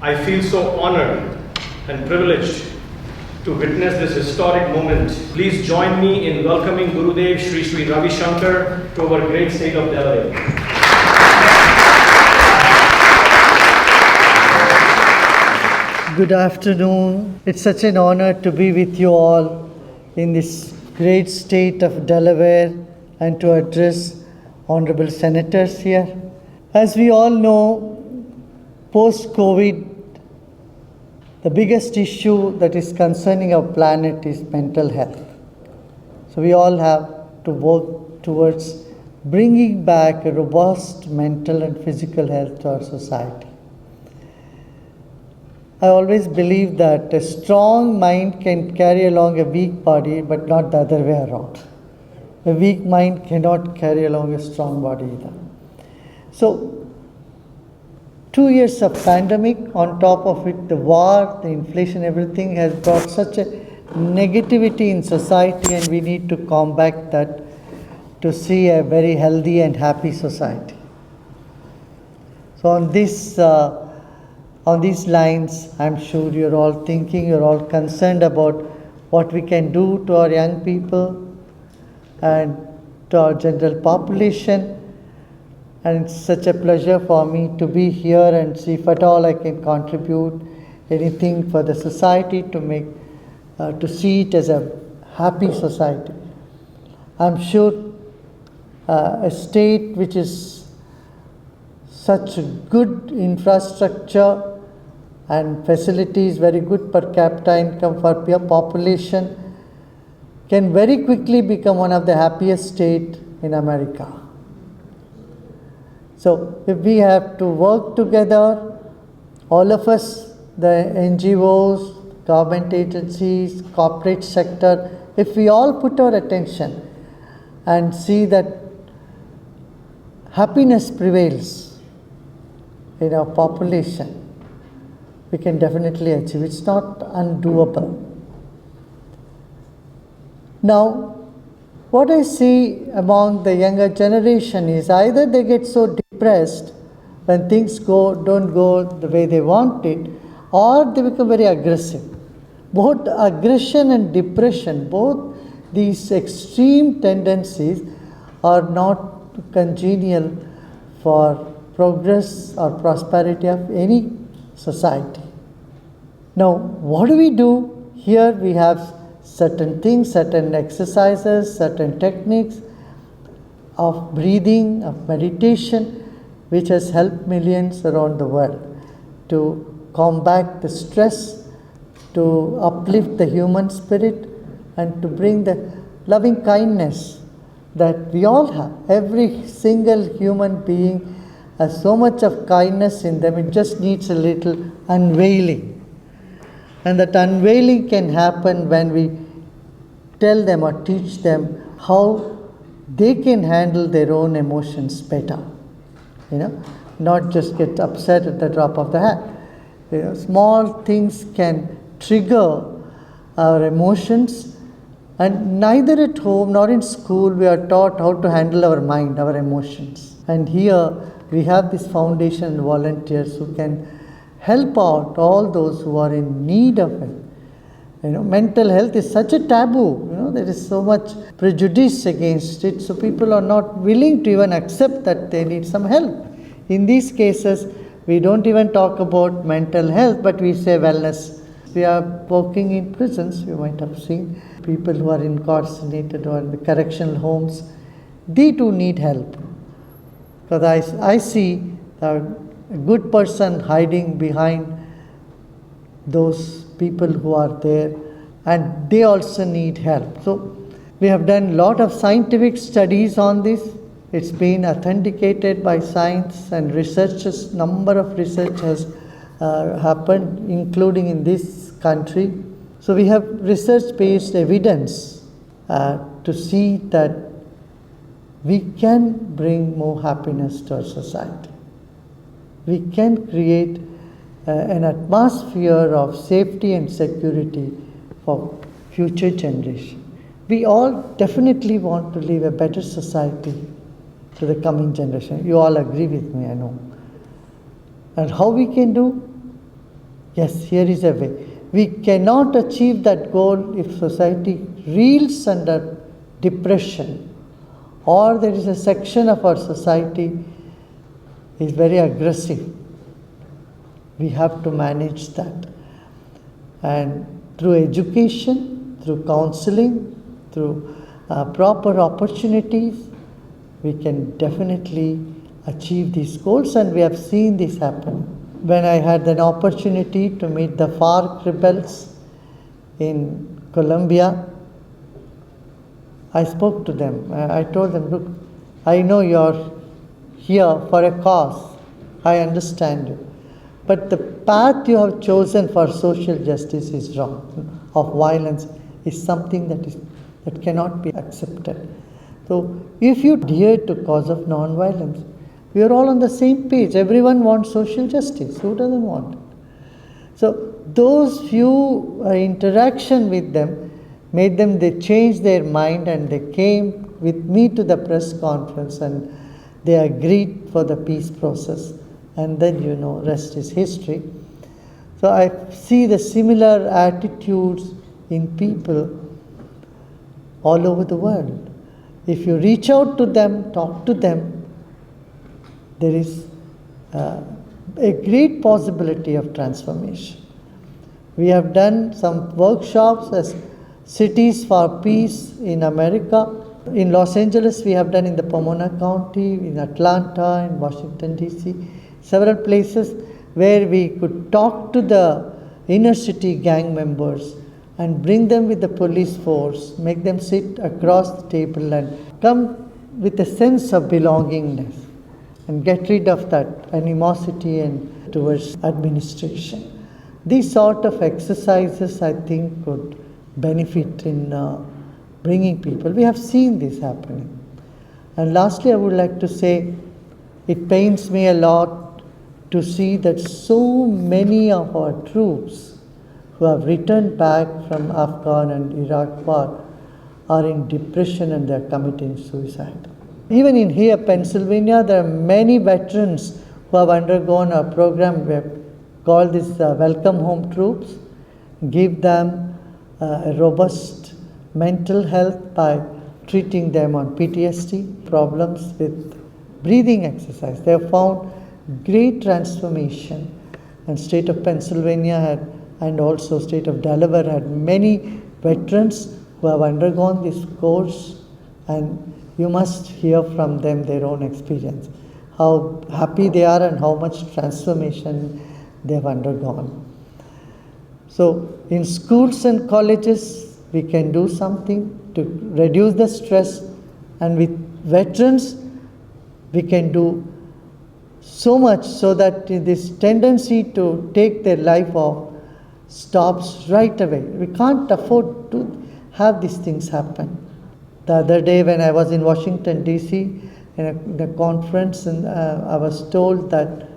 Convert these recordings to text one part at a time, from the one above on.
I feel so honored and privileged to witness this historic moment. Please join me in welcoming Gurudev Sri Sri Ravi Shankar to our great state of Delaware. Good afternoon. It's such an honor to be with you all in this great state of Delaware and to address honorable senators here. As we all know, post-COVID, the biggest issue that is concerning our planet is mental health. So we all have to work towards bringing back a robust mental and physical health to our society. I always believe that a strong mind can carry along a weak body, but not the other way around. A weak mind cannot carry along a strong body either. So, 2 years of pandemic, on top of it, the war, the inflation, everything has brought such a negativity in society, and we need to combat that to see a very healthy and happy society. So on these lines, I'm sure you're all thinking, you're all concerned about what we can do to our young people and to our general population. And it's such a pleasure for me to be here and see if at all I can contribute anything for the society to see it as a happy society. I'm sure a state which is such good infrastructure and facilities, very good per capita income for your population, can very quickly become one of the happiest states in America. So if we have to work together, all of us, the NGOs, government agencies, corporate sector, if we all put our attention and see that happiness prevails in our population, we can definitely achieve. It's not undoable. Now, what I see among the younger generation is either they get so depressed when things don't go the way they want it, or they become very aggressive. Both aggression and depression, both these extreme tendencies are not congenial for progress or prosperity of any society. Now, what do we do? Here we have certain things, certain exercises, certain techniques of breathing, of meditation, which has helped millions around the world to combat the stress, to uplift the human spirit, and to bring the loving kindness that we all have. Every single human being has so much of kindness in them, it just needs a little unveiling. And that unveiling can happen when we tell them or teach them how they can handle their own emotions better. Not just get upset at the drop of the hat. Small things can trigger our emotions, and neither at home nor in school we are taught how to handle our mind, our emotions. And here we have this foundation volunteers who can help out all those who are in need of it. Mental health is such a taboo. There is so much prejudice against it, so people are not willing to even accept that they need some help. In these cases, we don't even talk about mental health, but we say wellness. We are working in prisons. You might have seen people who are incarcerated or in the correctional homes. They too need help. Because I see a good person hiding behind those people who are there, and they also need help. So we have done a lot of scientific studies on this. It's been authenticated by science and researchers. Number of research has happened, including in this country. So we have research-based evidence to see that we can bring more happiness to our society. We can create an atmosphere of safety and security for future generation. We all definitely want to leave a better society to the coming generation. You all agree with me, I know. And how we can do? Yes, here is a way. We cannot achieve that goal if society reels under depression, or there is a section of our society is very aggressive. We have to manage that. And through education, through counseling, through proper opportunities, we can definitely achieve these goals, and we have seen this happen. When I had an opportunity to meet the FARC rebels in Colombia, I spoke to them. I told them, look, I know you're here for a cause. I understand you. But the path you have chosen for social justice is wrong, of violence, is something that cannot be accepted. So if you adhere to cause of non-violence, we are all on the same page. Everyone wants social justice. Who doesn't want it? So those few interaction with them made them, they changed their mind, and they came with me to the press conference, and they agreed for the peace process. And then, rest is history. So I see the similar attitudes in people all over the world. If you reach out to them, talk to them, there is a great possibility of transformation. We have done some workshops as Cities for Peace in America. In Los Angeles, we have done in the Pomona County, in Atlanta, in Washington, D.C., several places where we could talk to the inner city gang members and bring them with the police force, make them sit across the table and come with a sense of belongingness and get rid of that animosity and towards administration. These sort of exercises, I think, could benefit in bringing people. We have seen this happening. And lastly, I would like to say, it pains me a lot to see that so many of our troops who have returned back from Afghan and Iraq war are in depression and they are committing suicide. Even in here, Pennsylvania, there are many veterans who have undergone a program called this Welcome Home Troops, give them a robust mental health by treating them on PTSD problems with breathing exercise. They have found great transformation, and state of Pennsylvania had, and also state of Delaware had many veterans who have undergone this course, and you must hear from them their own experience, how happy they are and how much transformation they have undergone. So in schools and colleges, we can do something to reduce the stress, and with veterans, we can do so much so that this tendency to take their life off stops right away. We can't afford to have these things happen. The other day when I was in Washington, D.C., in a conference, and I was told that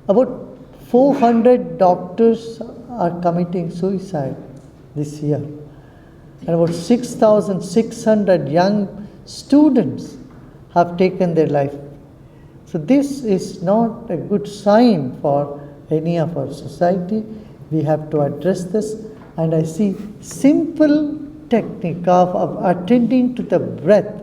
about 400 doctors are committing suicide this year. And about 6,600 young students have taken their life. So this is not a good sign for any of our society. We have to address this. And I see simple technique of attending to the breath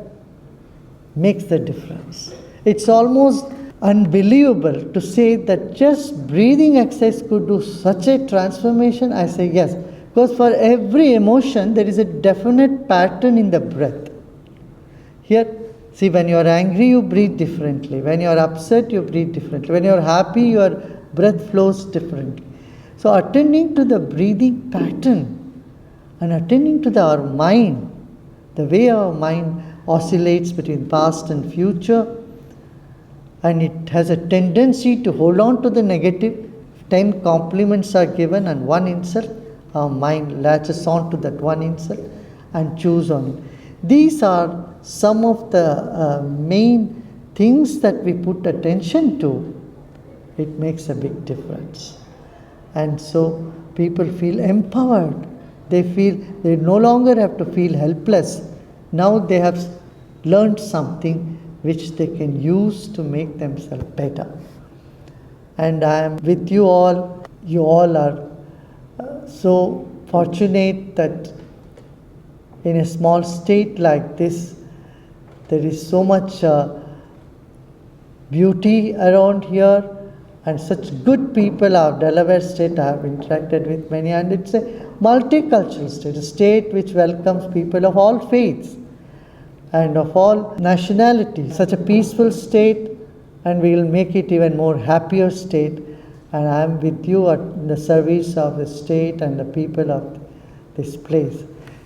makes the difference. It's almost unbelievable to say that just breathing exercise could do such a transformation. I say yes, because for every emotion there is a definite pattern in the breath. Here, see, when you are angry, you breathe differently. When you are upset, you breathe differently. When you are happy, your breath flows differently. So attending to the breathing pattern and attending to our mind, the way our mind oscillates between past and future, and it has a tendency to hold on to the negative. 10 compliments are given and one insult, our mind latches on to that one insult and chews on it. These are some of the main things that we put attention to. It makes a big difference. And so people feel empowered. They feel they no longer have to feel helpless. Now they have learned something which they can use to make themselves better. And I am with you all. You all are so fortunate that in a small state like this, there is so much beauty around here and such good people. Our Delaware state, I have interacted with many, and it's a multicultural state, a state which welcomes people of all faiths and of all nationalities. Such a peaceful state, and we will make it even more happier state. And I am with you in the service of the state and the people of this place.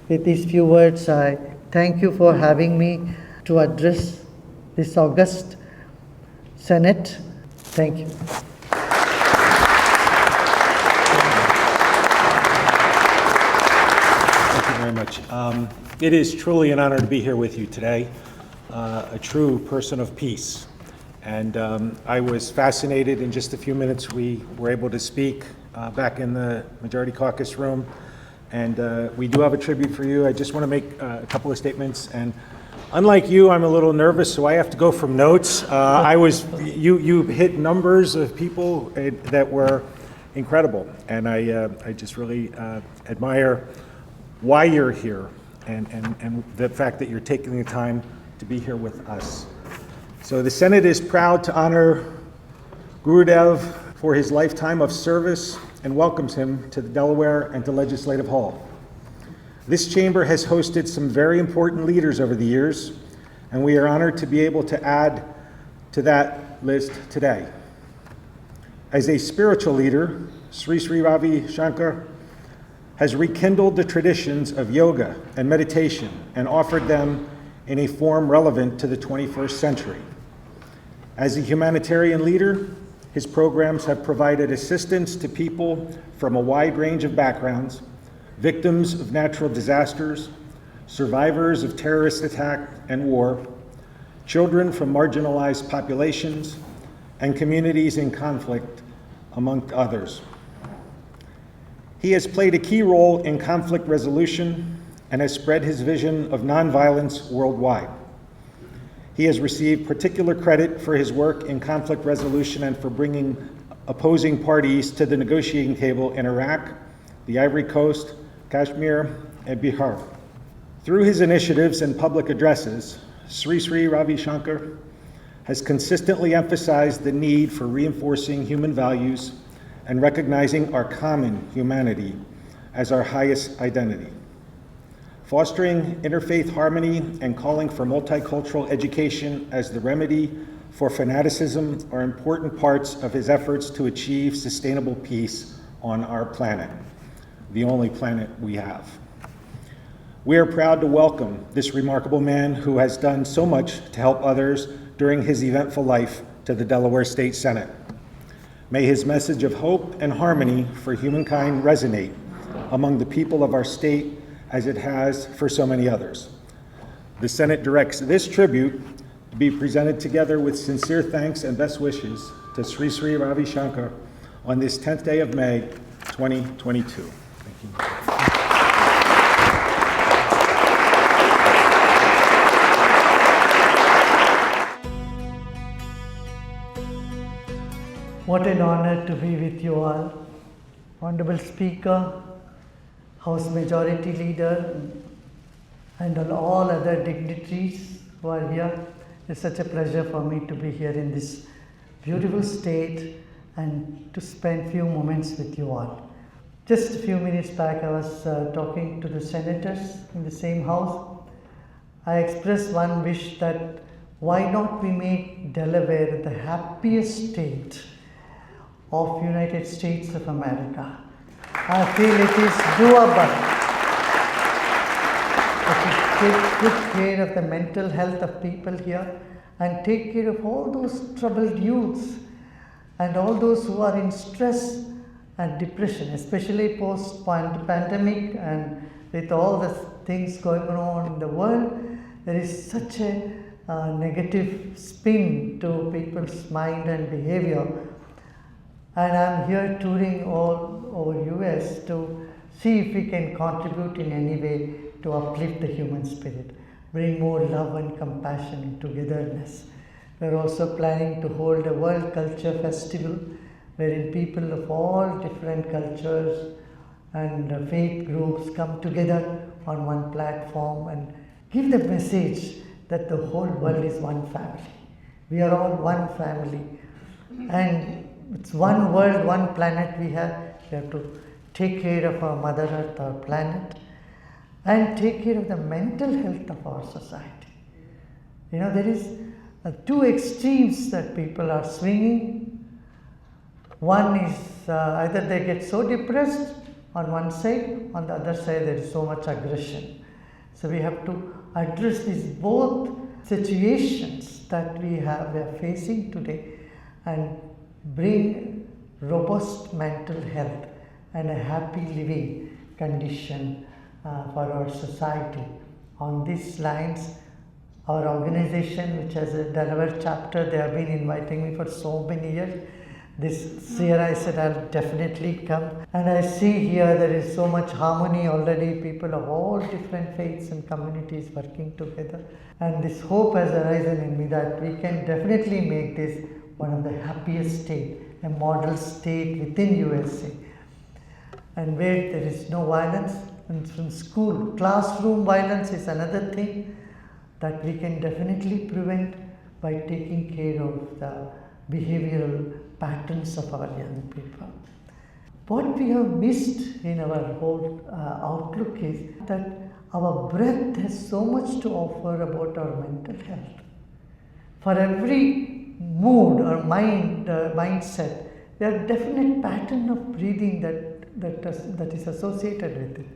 With these few words, I thank you for having me to address this august Senate. Thank you. Thank you very much. It is truly an honor to be here with you today, a true person of peace. And I was fascinated in just a few minutes we were able to speak back in the Majority Caucus room. And we do have a tribute for you. I just want to make a couple of statements. And unlike you, I'm a little nervous, so I have to go from notes. You hit numbers of people that were incredible. And I just really admire why you're here and the fact that you're taking the time to be here with us. So the Senate is proud to honor Gurudev for his lifetime of service and welcomes him to the Delaware and to Legislative Hall. This chamber has hosted some very important leaders over the years, and we are honored to be able to add to that list today. As a spiritual leader, Sri Sri Ravi Shankar has rekindled the traditions of yoga and meditation and offered them in a form relevant to the 21st century. As a humanitarian leader, his programs have provided assistance to people from a wide range of backgrounds, victims of natural disasters, survivors of terrorist attack and war, children from marginalized populations, and communities in conflict, among others. He has played a key role in conflict resolution and has spread his vision of nonviolence worldwide. He has received particular credit for his work in conflict resolution and for bringing opposing parties to the negotiating table in Iraq, the Ivory Coast, Kashmir, and Bihar. Through his initiatives and public addresses, Sri Sri Ravi Shankar has consistently emphasized the need for reinforcing human values and recognizing our common humanity as our highest identity. Fostering interfaith harmony and calling for multicultural education as the remedy for fanaticism are important parts of his efforts to achieve sustainable peace on our planet, the only planet we have. We are proud to welcome this remarkable man who has done so much to help others during his eventful life to the Delaware State Senate. May his message of hope and harmony for humankind resonate among the people of our state as it has for so many others. The Senate directs this tribute to be presented together with sincere thanks and best wishes to Sri Sri Ravi Shankar on this 10th day of May, 2022. Thank you. What an honor to be with you all. Honorable Speaker, House Majority Leader, and all other dignitaries who are here. It's such a pleasure for me to be here in this beautiful state and to spend few moments with you all. Just a few minutes back, I was talking to the senators in the same house. I expressed one wish that why not we make Delaware the happiest state of United States of America. I feel it is doable. Take good care of the mental health of people here and take care of all those troubled youths and all those who are in stress and depression, especially post-pandemic and with all the things going on in the world. There is such a negative spin to people's mind and behavior. And I'm here touring all over US to see if we can contribute in any way to uplift the human spirit, bring more love and compassion and togetherness. We're also planning to hold a World Culture Festival wherein people of all different cultures and faith groups come together on one platform and give the message that the whole world is one family. We are all one family, and it's one world, one planet we have. We have to take care of our Mother Earth, our planet, and take care of the mental health of our society. You know, there is two extremes that people are swinging. One is either they get so depressed on one side, on the other side there is so much aggression. So we have to address these both situations that we are facing today and bring robust mental health and a happy living condition for our society. On these lines, our organization, which has a Delaware chapter, they have been inviting me for so many years. This year I said I'll definitely come, and I see here there is so much harmony already, people of all different faiths and communities working together, and this hope has arisen in me that we can definitely make this one of the happiest states, a model state within USA, and where there is no violence. And from school, classroom violence is another thing that we can definitely prevent by taking care of the behavioral patterns of our young people. What we have missed in our whole outlook is that our breath has so much to offer about our mental health. For every mood or mindset, there are definite pattern of breathing that is associated with it.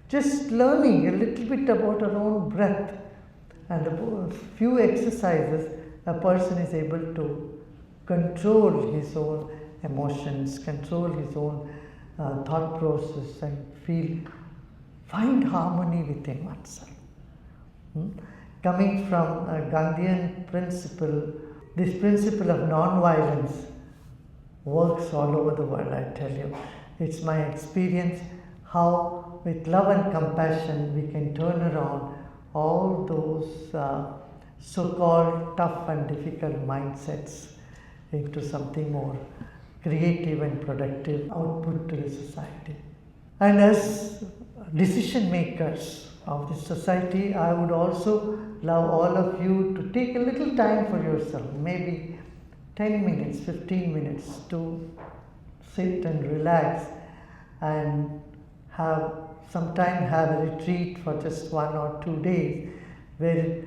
Just learning a little bit about our own breath and a few exercises, a person is able to control his own emotions, control his own thought process, and find harmony within oneself. Coming from a Gandhian principle, this principle of non-violence works all over the world, I tell you. It's my experience how with love and compassion we can turn around all those so-called tough and difficult mindsets into something more creative and productive output to the society. And as decision makers of this society, I would also love all of you to take a little time for yourself, maybe 10 minutes, 15 minutes to sit and relax and have a retreat for just 1 or 2 days where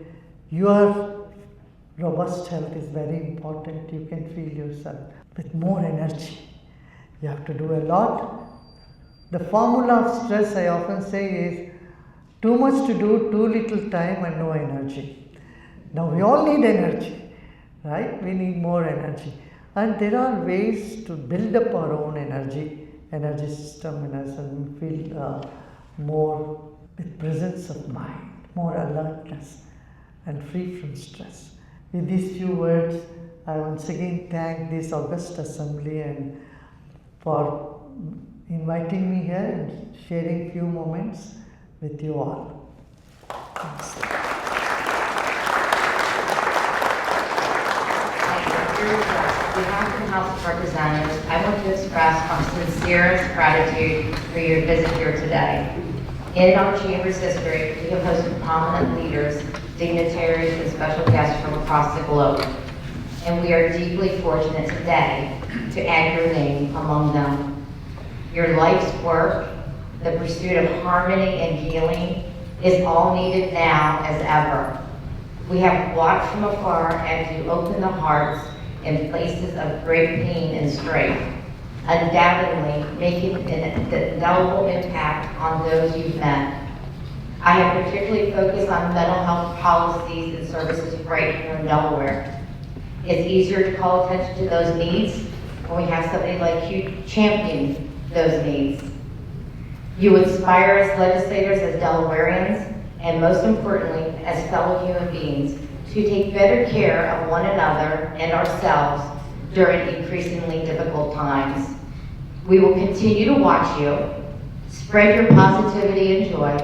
your robust health is very important. You can feel yourself with more energy. You have to do a lot. The formula of stress, I often say, is too much to do, too little time and no energy. Now we all need energy, right? We need more energy. And there are ways to build up our own energy system in us, and feel more with presence of mind, more alertness and free from stress. With these few words, I once again thank this August Assembly and for inviting me here and sharing few moments with you all. Thanks. On behalf of the House of Representatives, I want to express our sincerest gratitude for your visit here today. In our Chamber's history, we have hosted prominent leaders, dignitaries, and special guests from across the globe. And we are deeply fortunate today to add your name among them. Your life's work, the pursuit of harmony and healing, is all needed now as ever. We have watched from afar as you open the hearts in places of great pain and strife, undoubtedly making an indelible impact on those you've met. I have particularly focused on mental health policies and services right here in Delaware. It's easier to call attention to those needs when we have somebody like you champion those needs. You inspire us legislators as Delawareans, and most importantly, as fellow human beings, to take better care of one another and ourselves during increasingly difficult times. We will continue to watch you, spread your positivity and joy,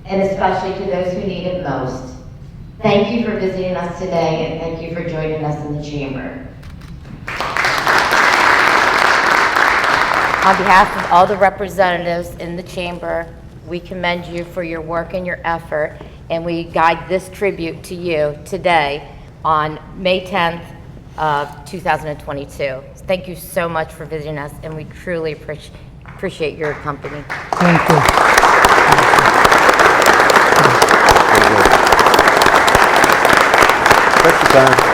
and especially to those who need it most. Thank you for visiting us today, and thank you for joining us in the chamber. On behalf of all the representatives in the chamber, we commend you for your work and your effort, and we guide this tribute to you today on May 10th of 2022. Thank you so much for visiting us, and we truly appreciate your company. Thank you. Thank you, Simon.